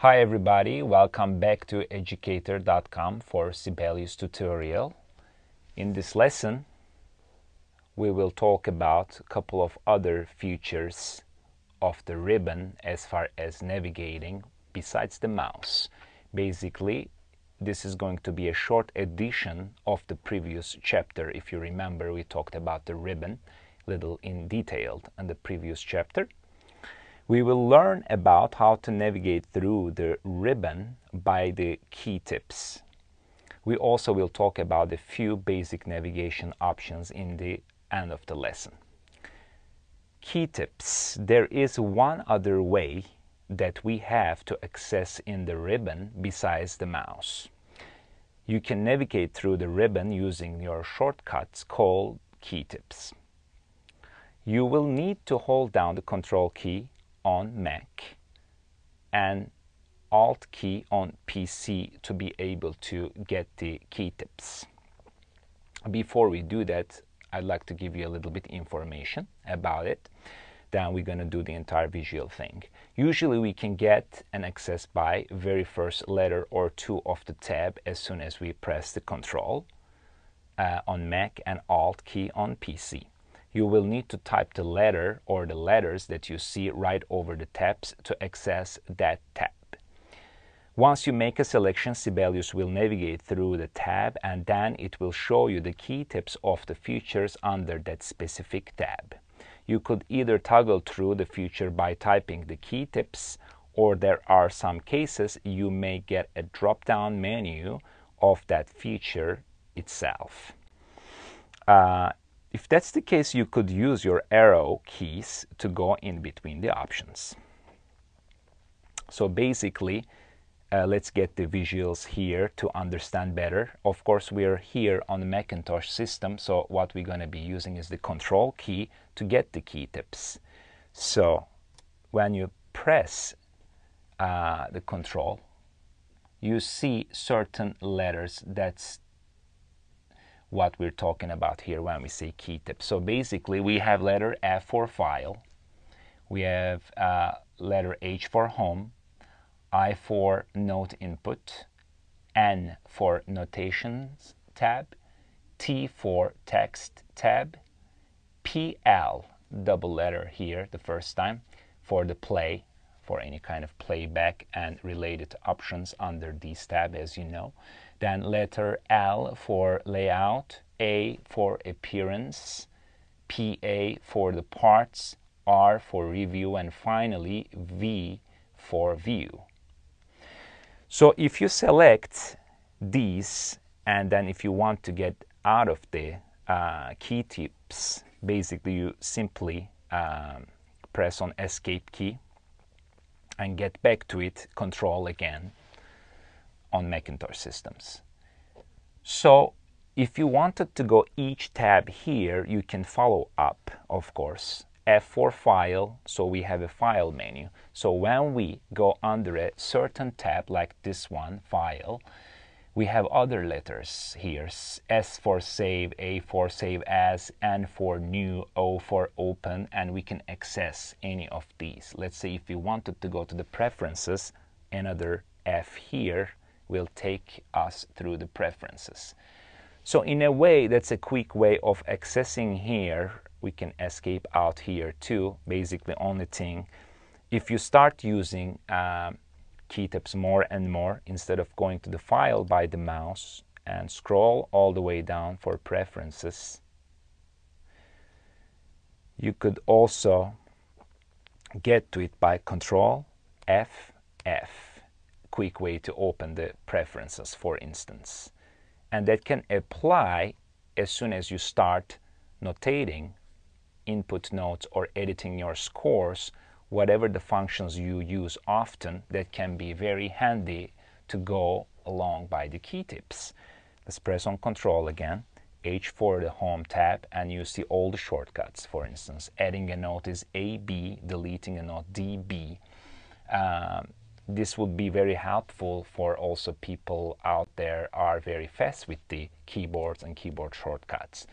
Hi everybody, welcome back to Educator.com for Sibelius tutorial. In this lesson, we will talk about a couple of other features of the ribbon as far as navigating besides the mouse. Basically, this is going to be a short edition of the previous chapter. If you remember, we talked about the ribbon a little in detail in the previous chapter. We will learn about how to navigate through the ribbon by the key tips. We also will talk about a few basic navigation options in the end of the lesson. Key tips. There is one other way that we have to access in the ribbon besides the mouse. You can navigate through the ribbon using your shortcuts called key tips. You will need to hold down the Control key on Mac and Alt key on PC to be able to get the key tips. Before we do that, I'd like to give you a little bit information about it. Then we're going to do the entire visual thing. Usually we can get an access by very first letter or two of the tab as soon as we press the Control on Mac and Alt key on PC. You will need to type the letter or the letters that you see right over the tabs to access that tab. Once you make a selection, Sibelius will navigate through the tab and then it will show you the key tips of the features under that specific tab. You could either toggle through the feature by typing the key tips, or there are some cases you may get a drop-down menu of that feature itself. If that's the case, you could use your arrow keys to go in between the options. So basically, let's get the visuals here to understand better. Of course, we're here on the Macintosh system, so what we're going to be using is the Control key to get the key tips. So when you press the Control, you see certain letters. That's what we're talking about here when we say key tips. So basically we have letter F for file, we have letter H for home, I for note input, N for notations tab, T for text tab, PL, double letter here the first time, for the play, for any kind of playback and related options under these tab, as you know. Then letter L for layout, A for appearance, PA for the parts, R for review, and finally V for view. So if you select these and then if you want to get out of the key tips, basically you simply press on Escape key and get back to it, Control again on Macintosh systems. So if you wanted to go each tab here, you can follow up, of course. F for file, so we have a file menu. So when we go under a certain tab like this one, file, we have other letters here. S for save, A for save as, N for new, O for open, and we can access any of these. Let's say if you wanted to go to the preferences, another F here will take us through the preferences. So in a way, that's a quick way of accessing here. We can escape out here too. Basically, only thing, if you start using key tips more and more, instead of going to the file by the mouse and scroll all the way down for preferences, you could also get to it by Control F, F. Quick way to open the preferences, for instance. And that can apply as soon as you start notating input notes or editing your scores, whatever the functions you use often, that can be very handy to go along by the key tips. Let's press on Control again, H for the home tab, and you see all the shortcuts. For instance, adding a note is AB, deleting a note DB. This would be very helpful for also people out there are very fast with the keyboards and keyboard shortcuts.